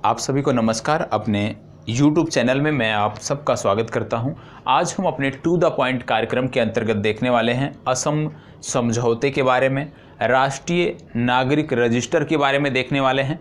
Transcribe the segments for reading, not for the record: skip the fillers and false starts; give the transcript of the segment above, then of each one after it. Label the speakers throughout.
Speaker 1: आप सभी को नमस्कार। अपने YouTube चैनल में मैं आप सबका स्वागत करता हूं। आज हम अपने टू द पॉइंट कार्यक्रम के अंतर्गत देखने वाले हैं असम समझौते के बारे में, राष्ट्रीय नागरिक रजिस्टर के बारे में देखने वाले हैं,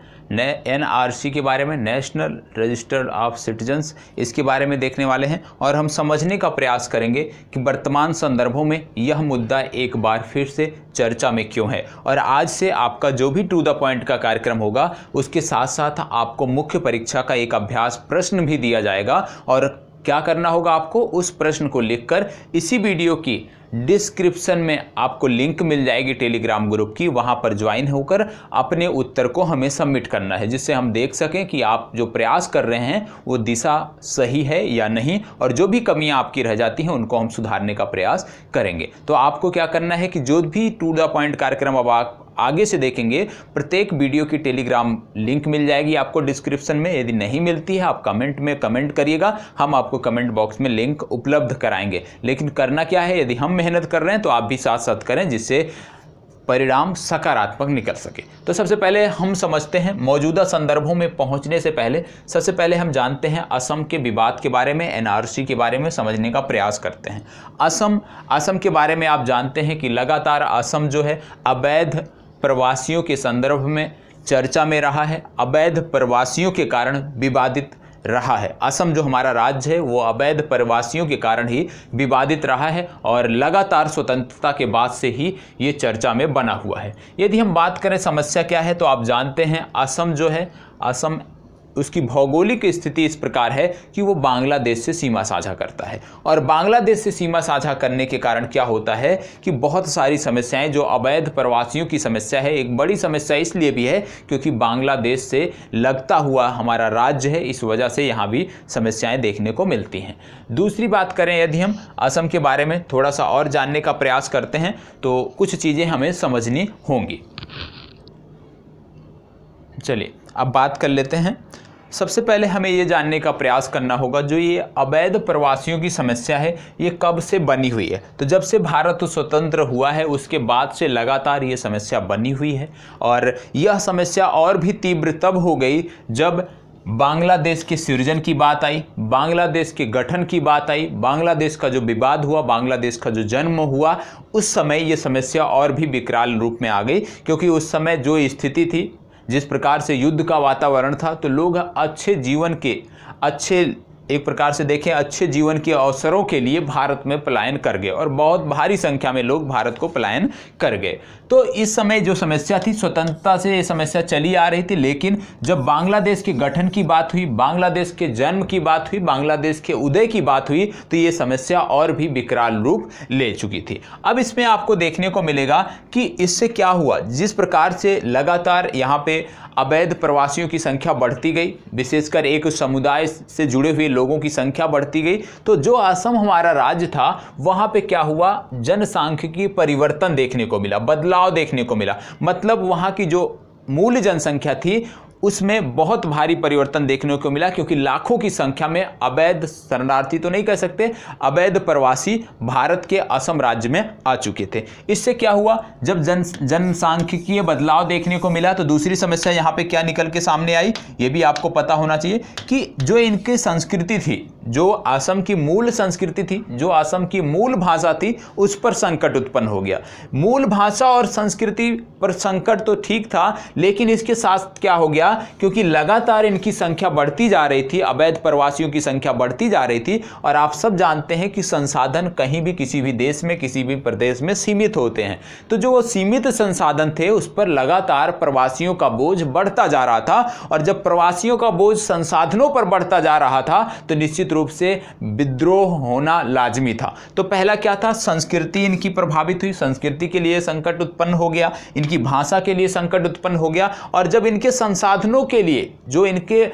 Speaker 1: NRC के बारे में, नेशनल रजिस्टर ऑफ सिटीजन्स, इसके बारे में देखने वाले हैं और हम समझने का प्रयास करेंगे कि वर्तमान संदर्भों में यह मुद्दा एक बार फिर से चर्चा में क्यों है। और आज से आपका जो भी टू द पॉइंट का कार्यक्रम होगा उसके साथ साथ आपको मुख्य परीक्षा का एक अभ्यास प्रश्न भी दिया जाएगा और क्या करना होगा, आपको उस प्रश्न को लिखकर इसी वीडियो की डिस्क्रिप्शन में आपको लिंक मिल जाएगी टेलीग्राम ग्रुप की, वहां पर ज्वाइन होकर अपने उत्तर को हमें सबमिट करना है, जिससे हम देख सकें कि आप जो प्रयास कर रहे हैं वो दिशा सही है या नहीं, और जो भी कमियां आपकी रह जाती हैं उनको हम सुधारने का प्रयास करेंगे। तो आपको क्या करना है कि जो भी टू द पॉइंट कार्यक्रम अब आप आगे से देखेंगे, प्रत्येक वीडियो की टेलीग्राम लिंक मिल जाएगी आपको डिस्क्रिप्शन में। यदि नहीं मिलती है आप कमेंट में कमेंट करिएगा, हम आपको कमेंट बॉक्स में लिंक उपलब्ध कराएंगे। लेकिन करना क्या है, यदि हम मेहनत कर रहे हैं तो आप भी साथ साथ करें, जिससे परिणाम सकारात्मक निकल सके। तो सबसे पहले हम समझते हैं, मौजूदा संदर्भों में पहुंचने से पहले सबसे पहले हम जानते हैं असम के विवाद के बारे में, NRC के बारे में समझने का प्रयास करते हैं। असम के बारे में आप जानते हैं कि लगातार असम जो है अवैध प्रवासियों के संदर्भ में चर्चा में रहा है, अवैध प्रवासियों के कारण विवादित रहा है। असम जो हमारा राज्य है वो अवैध प्रवासियों के कारण ही विवादित रहा है और लगातार स्वतंत्रता के बाद से ही ये चर्चा में बना हुआ है। यदि हम बात करें समस्या क्या है, तो आप जानते हैं असम जो है, असम उसकी भौगोलिक स्थिति इस प्रकार है कि वो बांग्लादेश से सीमा साझा करता है, और बांग्लादेश से सीमा साझा करने के कारण क्या होता है कि बहुत सारी समस्याएं, जो अवैध प्रवासियों की समस्या है, एक बड़ी समस्या इसलिए भी है क्योंकि बांग्लादेश से लगता हुआ हमारा राज्य है, इस वजह से यहाँ भी समस्याएं देखने को मिलती हैं। दूसरी बात करें, यदि हम असम के बारे में थोड़ा सा और जानने का प्रयास करते हैं तो कुछ चीज़ें हमें समझनी होंगी। चलिए अब बात कर लेते हैं। सबसे पहले हमें ये जानने का प्रयास करना होगा, जो ये अवैध प्रवासियों की समस्या है ये कब से बनी हुई है। तो जब से भारत स्वतंत्र हुआ है उसके बाद से लगातार ये समस्या बनी हुई है, और यह समस्या और भी तीव्र तब हो गई जब बांग्लादेश के सृजन की बात आई, बांग्लादेश के गठन की बात आई, बांग्लादेश का जो विवाद हुआ, बांग्लादेश का जो जन्म हुआ, उस समय ये समस्या और भी विकराल रूप में आ गई। क्योंकि उस समय जो स्थिति थी, जिस प्रकार से युद्ध का वातावरण था, तो लोग अच्छे जीवन के, एक प्रकार से देखें अच्छे जीवन के अवसरों के लिए भारत में पलायन कर गए, और बहुत भारी संख्या में लोग भारत को पलायन कर गए। तो इस समय जो समस्या थी, स्वतंत्रता से ये समस्या चली आ रही थी, लेकिन जब बांग्लादेश के गठन की बात हुई, बांग्लादेश के जन्म की बात हुई, बांग्लादेश के उदय की बात हुई, तो ये समस्या और भी विकराल रूप ले चुकी थी। अब इसमें आपको देखने को मिलेगा कि इससे क्या हुआ, जिस प्रकार से लगातार यहाँ पे अवैध प्रवासियों की संख्या बढ़ती गई, विशेषकर एक समुदाय से जुड़े हुए लोगों की संख्या बढ़ती गई, तो जो असम हमारा राज्य था वहां पे क्या हुआ, जनसांख्यिकीय परिवर्तन देखने को मिला, बदलाव देखने को मिला। मतलब वहां की जो मूल जनसंख्या थी उसमें बहुत भारी परिवर्तन देखने को मिला, क्योंकि लाखों की संख्या में अवैध शरणार्थी तो नहीं कह सकते, अवैध प्रवासी भारत के असम राज्य में आ चुके थे। इससे क्या हुआ, जब जनसांख्यिकीय बदलाव देखने को मिला तो दूसरी समस्या यहाँ पे क्या निकल के सामने आई, ये भी आपको पता होना चाहिए कि जो इनकी संस्कृति थी, जो असम की मूल संस्कृति थी, जो असम की मूल भाषा थी, उस पर संकट उत्पन्न हो गया। मूल भाषा और संस्कृति पर संकट तो ठीक था, लेकिन इसके साथ क्या हो गया, क्योंकि लगातार इनकी संख्या बढ़ती जा रही थी, अवैध प्रवासियों की संख्या बढ़ती जा रही थी, और आप सब जानते हैं कि संसाधन कहीं भी किसी भी देश में किसी भी प्रदेश में सीमित होते हैं। तो जो वो सीमित संसाधन थे उस पर लगातार प्रवासियों का बोझ बढ़ता जा रहा था, और जब प्रवासियों का बोझ संसाधनों पर बढ़ता जा रहा था तो निश्चित रूप से विद्रोह होना लाजमी था। तो पहला क्या था, संस्कृति इनकी प्रभावित हुई, संस्कृति के लिए संकट उत्पन्न हो गया, इनकी भाषा के लिए संकट उत्पन्न हो गया, और जब इनके संसाधनों के लिए, जो इनके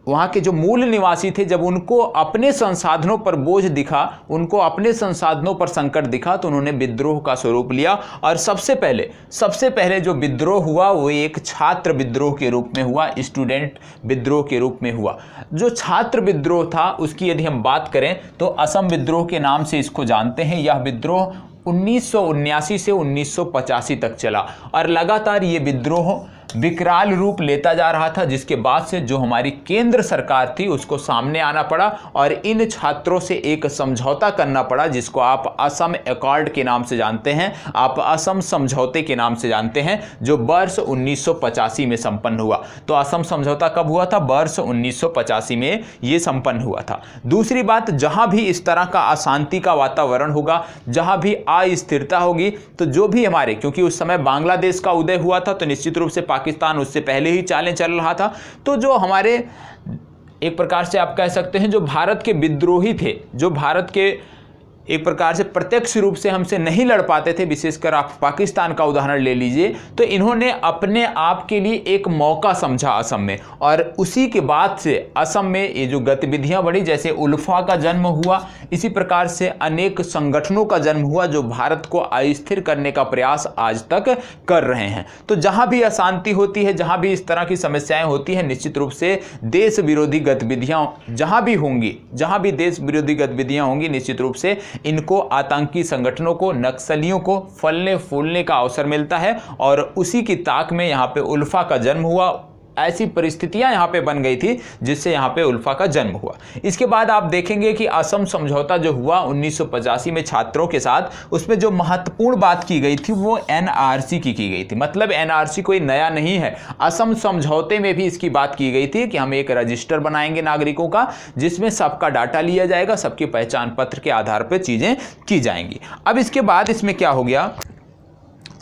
Speaker 1: वहाँ के जो मूल निवासी थे, जब उनको अपने संसाधनों पर बोझ दिखा, उनको अपने संसाधनों पर संकट दिखा, तो उन्होंने विद्रोह का स्वरूप लिया। और सबसे पहले जो विद्रोह हुआ वो एक छात्र विद्रोह के रूप में हुआ, स्टूडेंट विद्रोह के रूप में हुआ। जो छात्र विद्रोह था उसकी यदि हम बात करें तो असम विद्रोह के नाम से इसको जानते हैं। यह विद्रोह 1979 से 1985 तक चला, और लगातार ये विद्रोह विकराल रूप लेता जा रहा था, जिसके बाद से जो हमारी केंद्र सरकार थी उसको सामने आना पड़ा और इन छात्रों से एक समझौता करना पड़ा, जिसको आप असम एकॉर्ड के नाम से जानते हैं, आप असम समझौते के नाम से जानते हैं, जो वर्ष 1985 में संपन्न हुआ। तो असम समझौता कब हुआ था? वर्ष 1985 में यह संपन्न हुआ था। दूसरी बात, जहां भी इस तरह का अशांति का वातावरण होगा, जहां भी अस्थिरता होगी, तो जो भी हमारे, क्योंकि उस समय बांग्लादेश का उदय हुआ था, तो निश्चित रूप से पाकिस्तान उससे पहले ही चालें चल रहा था, तो जो हमारे एक प्रकार से आप कह सकते हैं जो भारत के विद्रोही थे, जो भारत के एक प्रकार से प्रत्यक्ष रूप से हमसे नहीं लड़ पाते थे, विशेषकर आप पाकिस्तान का उदाहरण ले लीजिए, तो इन्होंने अपने आप के लिए एक मौका समझा असम में, और उसी के बाद से असम में ये जो गतिविधियां बढ़ी, जैसे उल्फा का जन्म हुआ, इसी प्रकार से अनेक संगठनों का जन्म हुआ जो भारत को अस्थिर करने का प्रयास आज तक कर रहे हैं। तो जहां भी अशांति होती है, जहां भी इस तरह की समस्याएं होती हैं, निश्चित रूप से देश विरोधी गतिविधियां जहां भी होंगी, जहां भी देश विरोधी गतिविधियां होंगी, निश्चित रूप से इनको, आतंकी संगठनों को, नक्सलियों को फलने फूलने का अवसर मिलता है, और उसी की ताक में यहाँ पे उल्फा का जन्म हुआ। ऐसी परिस्थितियां यहाँ पे बन गई थी जिससे यहाँ पे उल्फा का जन्म हुआ। इसके बाद आप देखेंगे कि असम समझौता जो हुआ 1985 में छात्रों के साथ, उसमें जो महत्वपूर्ण बात की गई थी वो एनआरसी की गई थी। मतलब एनआरसी कोई नया नहीं है, असम समझौते में भी इसकी बात की गई थी कि हम एक रजिस्टर बनाएंगे नागरिकों का, जिसमें सबका डाटा लिया जाएगा, सबके पहचान पत्र के आधार पर चीजें की जाएंगी। अब इसके बाद इसमें क्या हो गया,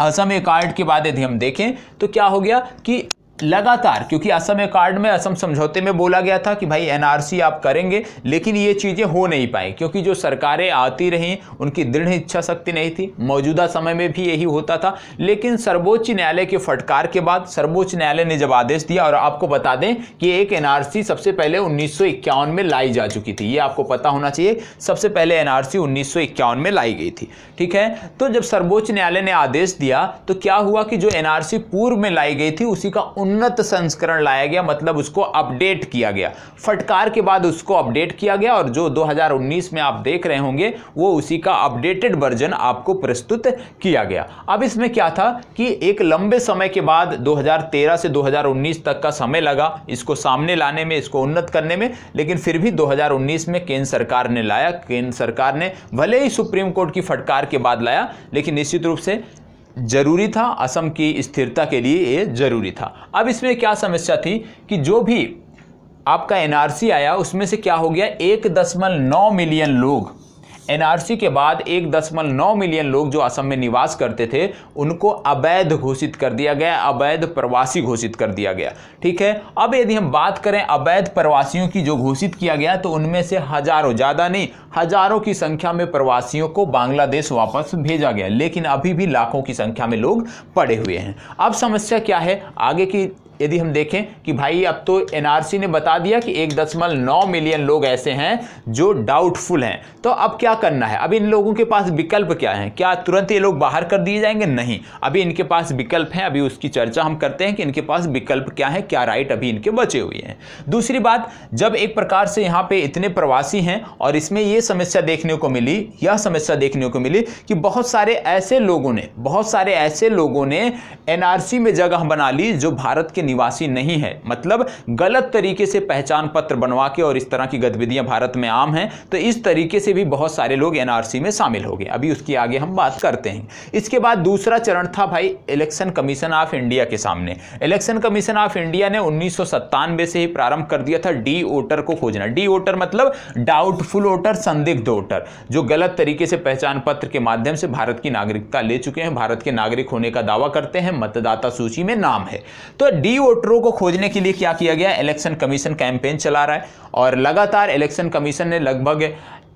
Speaker 1: असम एकॉर्ड के बाद यदि हम देखें तो क्या हो गया कि लगातार, क्योंकि असम एकॉर्ड में, असम समझौते में बोला गया था कि भाई एनआरसी आप करेंगे, लेकिन ये चीज़ें हो नहीं पाई, क्योंकि जो सरकारें आती रहीं उनकी दृढ़ इच्छा शक्ति नहीं थी। मौजूदा समय में भी यही होता था, लेकिन सर्वोच्च न्यायालय के फटकार के बाद सर्वोच्च न्यायालय ने जब आदेश दिया, और आपको बता दें कि एक एनआरसी सबसे पहले 1951 में लाई जा चुकी थी, ये आपको पता होना चाहिए, सबसे पहले एनआरसी 1951 में लाई गई थी, ठीक है। तो जब सर्वोच्च न्यायालय ने आदेश दिया तो क्या हुआ कि जो एनआरसी पूर्व में लाई गई थी उसी का उन्नत संस्करण लाया गया, मतलब उसको अपडेट किया गया, फटकार के बाद उसको अपडेट किया गया, और जो 2019 में आप देख रहे होंगे वो उसी का अपडेटेड वर्जन आपको प्रस्तुत किया गया। अब इसमें क्या था कि एक लंबे समय के बाद 2013 से 2019 तक का समय लगा इसको सामने लाने में, इसको उन्नत करने में, लेकिन फिर भी 2019 में केंद्र सरकार ने लाया। केंद्र सरकार ने भले ही सुप्रीम कोर्ट की फटकार के बाद लाया, लेकिन निश्चित रूप से जरूरी था, असम की स्थिरता के लिए ये जरूरी था। अब इसमें क्या समस्या थी कि जो भी आपका एनआरसी आया उसमें से क्या हो गया, 1.9 मिलियन लोग, एनआरसी के बाद 1.9 मिलियन लोग जो असम में निवास करते थे उनको अवैध घोषित कर दिया गया, अवैध प्रवासी घोषित कर दिया गया, ठीक है। अब यदि हम बात करें अवैध प्रवासियों की जो घोषित किया गया, तो उनमें से हजारों, ज़्यादा नहीं, हजारों की संख्या में प्रवासियों को बांग्लादेश वापस भेजा गया, लेकिन अभी भी लाखों की संख्या में लोग पड़े हुए हैं। अब समस्या क्या है आगे की, यदि हम देखें कि भाई अब तो एनआरसी ने बता दिया कि 1.9 मिलियन लोग ऐसे हैं जो डाउटफुल हैं, तो अब क्या करना है, अभी इन लोगों के पास विकल्प क्या है, क्या तुरंत ये लोग बाहर कर दिए जाएंगे? नहीं, अभी इनके पास विकल्प हैं, अभी उसकी चर्चा हम करते हैं कि इनके पास विकल्प क्या है, क्या राइट अभी इनके बचे हुए हैं। दूसरी बात, जब एक प्रकार से यहाँ पे इतने प्रवासी हैं और इसमें ये समस्या देखने को मिली, यह समस्या देखने को मिली कि बहुत सारे ऐसे लोगों ने एनआरसी में जगह बना ली जो भारत के निवासी नहीं है, मतलब गलत तरीके से पहचान पत्र बनवा के, और इस तरह की गतिविधियां भारत में आम हैं, तो इस तरीके से भी बहुत सारे लोग एनआरसी में शामिल हो गए। अभी उसकी आगे हम बात करते हैं। इसके बाद दूसरा चरण था भाई इलेक्शन कमीशन ऑफ इंडिया के सामने। इलेक्शन कमीशन ऑफ इंडिया ने 1997 से ही प्रारंभ कर दिया था डी वोटर को खोजना। डी वोटर मतलब डाउटफुल वोटर, संदिग्ध वोटर, जो गलत तरीके से पहचान पत्र के माध्यम से भारत की नागरिकता ले चुके हैं, भारत के नागरिक होने का दावा करते हैं, मतदाता सूची में नाम है। तो डी वोटरों को खोजने के लिए क्या किया गया, इलेक्शन कमीशन कैंपेन चला रहा है, और लगातार इलेक्शन कमीशन ने लगभग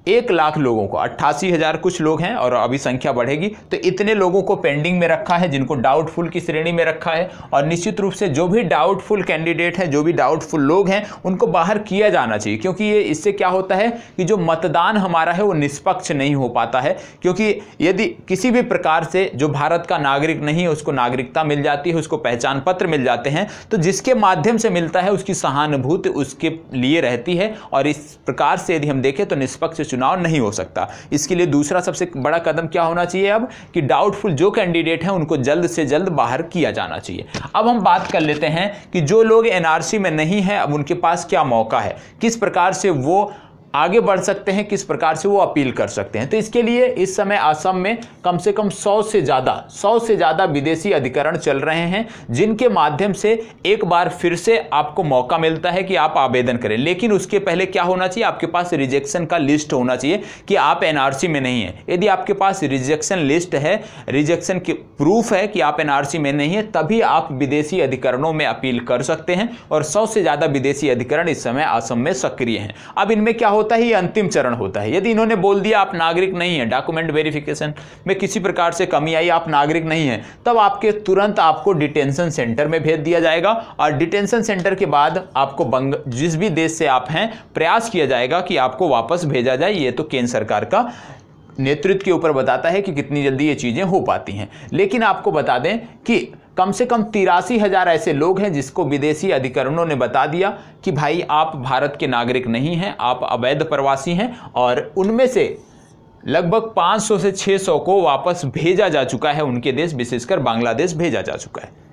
Speaker 1: 1 लाख लोगों को, 88,000 कुछ लोग हैं और अभी संख्या बढ़ेगी, तो इतने लोगों को पेंडिंग में रखा है, जिनको डाउटफुल की श्रेणी में रखा है। और निश्चित रूप से जो भी डाउटफुल कैंडिडेट है, जो भी डाउटफुल लोग हैं, उनको बाहर किया जाना चाहिए, क्योंकि ये इससे क्या होता है कि जो मतदान हमारा है वो निष्पक्ष नहीं हो पाता है, क्योंकि यदि किसी भी प्रकार से जो भारत का नागरिक नहीं है उसको नागरिकता मिल जाती है, उसको पहचान पत्र मिल जाते हैं, तो जिसके माध्यम से मिलता है उसकी सहानुभूति उसके लिए रहती है, और इस प्रकार से यदि हम देखें तो निष्पक्ष चुनाव नहीं हो सकता। इसके लिए दूसरा सबसे बड़ा कदम क्या होना चाहिए अब कि डाउटफुल जो कैंडिडेट हैं उनको जल्द से जल्द बाहर किया जाना चाहिए। अब हम बात कर लेते हैं कि जो लोग एनआरसी में नहीं है अब उनके पास क्या मौका है, किस प्रकार से वो आगे बढ़ सकते हैं, किस प्रकार से वो अपील कर सकते हैं। तो इसके लिए इस समय असम में कम से कम 100 से ज़्यादा विदेशी अधिकरण चल रहे हैं, जिनके माध्यम से एक बार फिर से आपको मौका मिलता है कि आप आवेदन करें। लेकिन उसके पहले क्या होना चाहिए, आपके पास रिजेक्शन का लिस्ट होना चाहिए कि आप एनआरसी में नहीं है। यदि आपके पास रिजेक्शन लिस्ट है, रिजेक्शन की प्रूफ है कि आप एनआरसी में नहीं है, तभी आप विदेशी अधिकरणों में अपील कर सकते हैं। और 100 से ज़्यादा विदेशी अधिकरण इस समय असम में सक्रिय हैं। अब इनमें क्या होता है, ये अंतिम चरण होता है। यदि इन्होंने बोल दिया आप नागरिक नहीं है, डॉक्यूमेंट वेरिफिकेशन में किसी प्रकार से कमी आई, आप नागरिक नहीं है, तब आपके तुरंत आपको डिटेंशन सेंटर में भेज दिया जाएगा। और डिटेंशन सेंटर के बाद आपको जिस भी देश से आप हैं प्रयास किया जाएगा कि आपको वापस भेजा जाए। ये तो केंद्र सरकार का नेतृत्व के ऊपर बताता है कि कितनी जल्दी ये चीजें हो पाती हैं। लेकिन आपको बता दें कि कम से कम 83,000 ऐसे लोग हैं जिसको विदेशी अधिकरणों ने बता दिया कि भाई आप भारत के नागरिक नहीं हैं, आप अवैध प्रवासी हैं। और उनमें से लगभग 500 से 600 को वापस भेजा जा चुका है, उनके देश विशेषकर बांग्लादेश भेजा जा चुका है।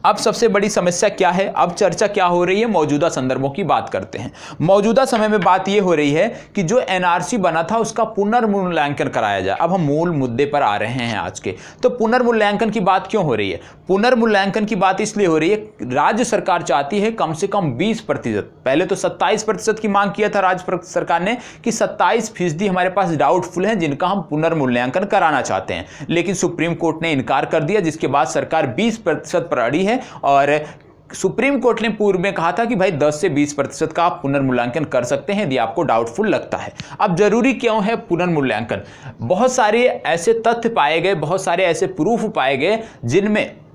Speaker 1: अब सबसे बड़ी समस्या क्या है, अब चर्चा क्या हो रही है, मौजूदा संदर्भों की बात करते हैं। मौजूदा समय में बात यह हो रही है कि जो एनआरसी बना था उसका पुनर्मूल्यांकन कराया जाए। अब हम मूल मुद्दे पर आ रहे हैं आज के। तो पुनर्मूल्यांकन की बात क्यों हो रही है? पुनर्मूल्यांकन की बात इसलिए हो रही है, राज्य सरकार चाहती है कम से कम 20%, पहले तो 27% की मांग किया था राज्य सरकार ने कि 27% हमारे पास डाउटफुल हैं जिनका हम पुनर्मूल्यांकन कराना चाहते हैं। लेकिन सुप्रीम कोर्ट ने इनकार कर दिया, जिसके बाद सरकार 20% पर अड़ी है। और सुप्रीम कोर्ट ने पूर्व में कहा था कि भाई 10 से 20% का आप पुनर्मूल्यांकन कर सकते हैं यदि आपको डाउटफुल लगता है। अब जरूरी क्यों है पुनर्मूल्यांकन? बहुत सारे ऐसे तथ्य पाए गए, बहुत सारे ऐसे प्रूफ पाए गए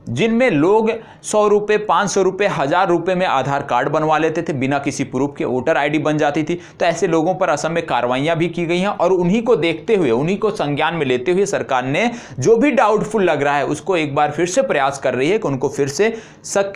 Speaker 1: जिनमें लोग 100 रुपये, 500 रुपये, 1000 रुपये में आधार कार्ड बनवा लेते थे, बिना किसी प्रूफ के वोटर आईडी बन जाती थी। तो ऐसे लोगों पर असम में कार्रवाइयां भी की गई हैं। और उन्हीं को देखते हुए, उन्हीं को संज्ञान में लेते हुए सरकार ने जो भी डाउटफुल लग रहा है उसको एक बार फिर से प्रयास कर रही है कि उनको फिर से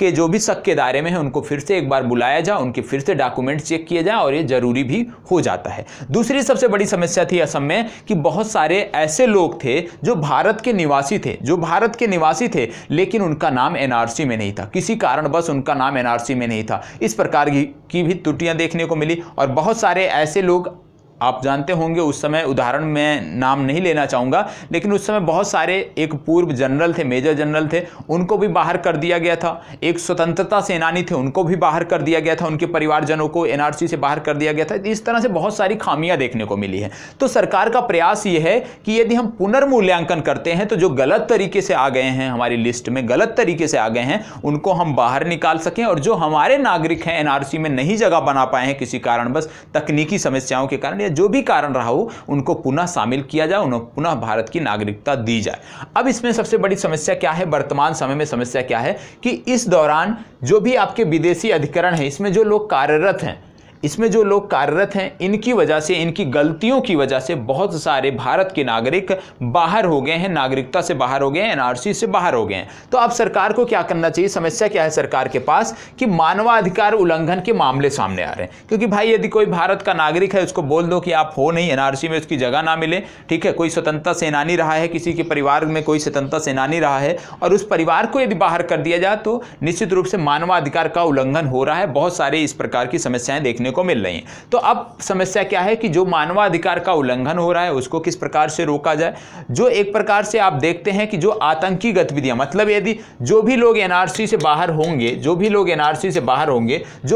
Speaker 1: जो भी शक के दायरे में है उनको फिर से एक बार बुलाया जाए, उनके फिर से डॉक्यूमेंट चेक किए जाए, और ये जरूरी भी हो जाता है। दूसरी सबसे बड़ी समस्या थी असम में कि बहुत सारे ऐसे लोग थे जो भारत के निवासी थे, लेकिन उनका नाम एनआरसी में नहीं था, किसी कारणवश उनका नाम एनआरसी में नहीं था। इस प्रकार की भी त्रुटियां देखने को मिली। और बहुत सारे ऐसे लोग आप जानते होंगे, उस समय उदाहरण में नाम नहीं लेना चाहूँगा, लेकिन उस समय बहुत सारे एक पूर्व जनरल थे, मेजर जनरल थे, उनको भी बाहर कर दिया गया था। एक स्वतंत्रता सेनानी थे, उनको भी बाहर कर दिया गया था, उनके परिवारजनों को एनआरसी से बाहर कर दिया गया था। इस तरह से बहुत सारी खामियां देखने को मिली है। तो सरकार का प्रयास ये है कि यदि हम पुनर्मूल्यांकन करते हैं तो जो गलत तरीके से आ गए हैं, हमारी लिस्ट में गलत तरीके से आ गए हैं, उनको हम बाहर निकाल सकें। और जो हमारे नागरिक हैं, एनआरसी में नहीं जगह बना पाए हैं किसी कारणवश, तकनीकी समस्याओं के कारण, जो भी कारण रहा हो, उनको पुनः शामिल किया जाए, उन्हें पुनः भारत की नागरिकता दी जाए। अब इसमें सबसे बड़ी समस्या क्या है, वर्तमान समय में समस्या क्या है कि इस दौरान जो भी आपके विदेशी अधिकरण है, इसमें जो लोग कार्यरत हैं, इनकी वजह से, इनकी गलतियों की वजह से बहुत सारे भारत के नागरिक बाहर हो गए हैं, नागरिकता से बाहर हो गए हैं, एनआरसी से बाहर हो गए हैं। तो अब सरकार को क्या करना चाहिए? समस्या क्या है सरकार के पास कि मानवाधिकार उल्लंघन के मामले सामने आ रहे हैं। क्योंकि भाई यदि कोई भारत का नागरिक है, उसको बोल दो कि आप हो नहीं, एनआरसी में उसकी जगह ना मिले, ठीक है, कोई स्वतंत्रता सेनानी रहा है, किसी के परिवार में कोई स्वतंत्रता सेनानी रहा है, और उस परिवार को यदि बाहर कर दिया जाए तो निश्चित रूप से मानवाधिकार का उल्लंघन हो रहा है। बहुत सारे इस प्रकार की समस्याएं देखने को मिल रही हैं। तो अब समस्या क्या है कि जो मानवाधिकार का उल्लंघन हो रहा है उसको किस प्रकार से रोका जाए। जो एक प्रकार से आप देखते हैं कि जो आतंकी गतिविधियां, मतलब यदि जो भी लोग एनआरसी से बाहर होंगे, जो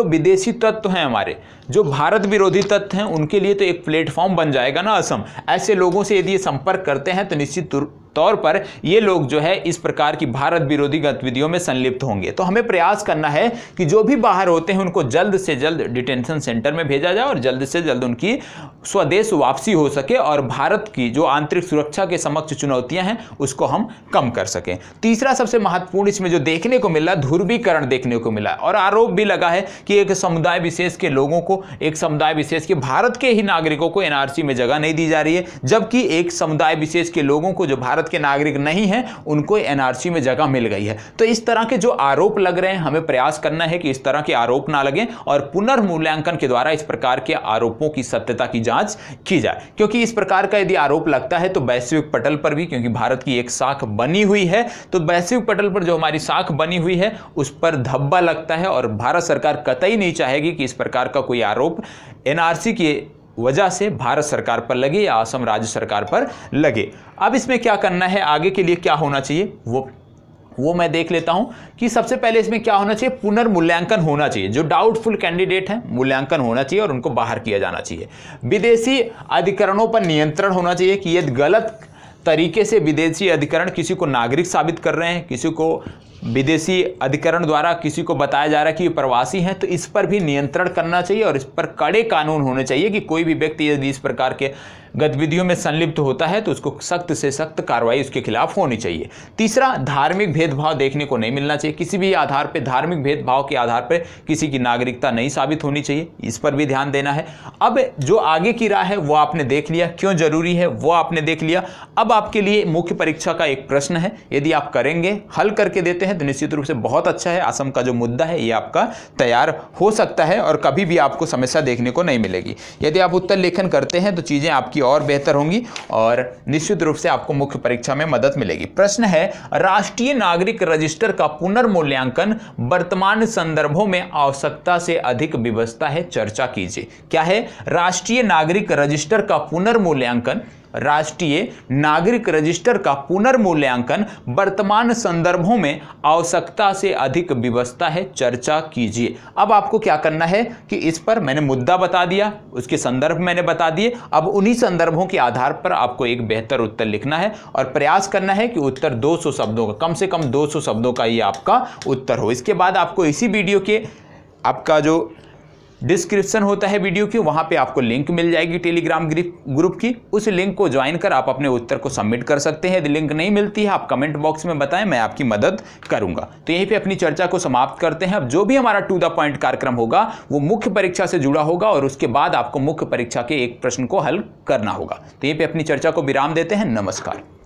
Speaker 1: विदेशी तत्व हैं, हमारे जो भारत विरोधी तत्व हैं, उनके लिए तो एक प्लेटफॉर्म बन जाएगा ना असम। ऐसे लोगों से यदि ये संपर्क करते हैं तो निश्चित तौर पर ये लोग जो है इस प्रकार की भारत विरोधी गतिविधियों में संलिप्त होंगे। तो हमें प्रयास करना है कि जो भी बाहर होते हैं उनको जल्द से जल्द डिटेंशन सेंटर में भेजा जाए और जल्द से जल्द उनकी स्वदेश वापसी हो सके और भारत की जो आंतरिक सुरक्षा के समक्ष चुनौतियां हैं उसको हम कम कर सकें। तीसरा सबसे महत्वपूर्ण इसमें जो देखने को मिला, ध्रुवीकरण देखने को मिला और आरोप भी लगा है कि एक समुदाय विशेष के लोगों को, एक समुदाय विशेष के भारत के ही नागरिकों को एनआरसी में जगह नहीं दी जा रही है, जबकि एक समुदाय विशेष के लोगों को जो भारत भारत के नागरिक नहीं हैं उनको एनआरसी में जगह मिल गई है। तो इस तरह के जो आरोप लग रहे हैं हमें प्रयास करना है कि इस तरह के आरोप ना लगें और पुनर्मूल्यांकन के द्वारा इस प्रकार के आरोपों की सत्यता की जांच की जाए, क्योंकि इस प्रकार का यदि आरोप लगता है तो वैश्विक पटल पर भी, क्योंकि भारत की एक साख बनी हुई है, तो वैश्विक पटल पर जो हमारी साख बनी हुई है उस पर धब्बा लगता है और भारत सरकार कतई नहीं चाहेगी कि इस प्रकार का कोई आरोप एनआरसी की वजह से भारत सरकार पर लगे या असम राज्य सरकार पर लगे। अब इसमें क्या करना है, आगे के लिए क्या होना चाहिए वो मैं देख लेता हूं कि सबसे पहले इसमें क्या होना चाहिए, पुनर्मूल्यांकन होना चाहिए। जो डाउटफुल कैंडिडेट हैं मूल्यांकन होना चाहिए और उनको बाहर किया जाना चाहिए। विदेशी अधिकरणों पर नियंत्रण होना चाहिए कि यदि गलत तरीके से विदेशी अधिकरण किसी को नागरिक साबित कर रहे हैं, किसी को विदेशी अधिकरण द्वारा किसी को बताया जा रहा है कि ये प्रवासी हैं, तो इस पर भी नियंत्रण करना चाहिए और इस पर कड़े कानून होने चाहिए कि कोई भी व्यक्ति यदि इस प्रकार के गतिविधियों में संलिप्त होता है तो उसको सख्त से सख्त कार्रवाई उसके खिलाफ होनी चाहिए। तीसरा, धार्मिक भेदभाव देखने को नहीं मिलना चाहिए। किसी भी आधार पर, धार्मिक भेदभाव के आधार पर किसी की नागरिकता नहीं साबित होनी चाहिए, इस पर भी ध्यान देना है। अब जो आगे की राह है वो आपने देख लिया, क्यों जरूरी है वो आपने देख लिया। अब आपके लिए मुख्य परीक्षा का एक प्रश्न है, यदि आप करेंगे, हल करके देते हैं तो निश्चित रूप से बहुत अच्छा है। असम का जो मुद्दा है ये आपका तैयार हो सकता है और कभी भी आपको समस्या देखने को नहीं मिलेगी। यदि आप उत्तर लेखन करते हैं तो चीजें आपकी और बेहतर होंगी और निश्चित रूप से आपको मुख्य परीक्षा में मदद मिलेगी। प्रश्न है, राष्ट्रीय नागरिक रजिस्टर का पुनर्मूल्यांकन वर्तमान संदर्भों में आवश्यकता से अधिक विवशता है, चर्चा कीजिए। क्या है? राष्ट्रीय नागरिक रजिस्टर का पुनर्मूल्यांकन, राष्ट्रीय नागरिक रजिस्टर का पुनर्मूल्यांकन वर्तमान संदर्भों में आवश्यकता से अधिक विवशता है, चर्चा कीजिए। अब आपको क्या करना है कि इस पर मैंने मुद्दा बता दिया, उसके संदर्भ मैंने बता दिए। अब उन्हीं संदर्भों के आधार पर आपको एक बेहतर उत्तर लिखना है और प्रयास करना है कि उत्तर 200 शब्दों का, कम से कम 200 शब्दों का ही आपका उत्तर हो। इसके बाद आपको इसी वीडियो के आपका जो डिस्क्रिप्शन होता है वीडियो की, वहां पे आपको लिंक मिल जाएगी टेलीग्राम ग्रुप की। उस लिंक को ज्वाइन कर आप अपने उत्तर को सबमिट कर सकते हैं। यदि लिंक नहीं मिलती है आप कमेंट बॉक्स में बताएं, मैं आपकी मदद करूंगा। तो यहीं पे अपनी चर्चा को समाप्त करते हैं। अब जो भी हमारा टू द पॉइंट कार्यक्रम होगा वो मुख्य परीक्षा से जुड़ा होगा और उसके बाद आपको मुख्य परीक्षा के एक प्रश्न को हल करना होगा। तो यहीं पे अपनी चर्चा को विराम देते हैं। नमस्कार।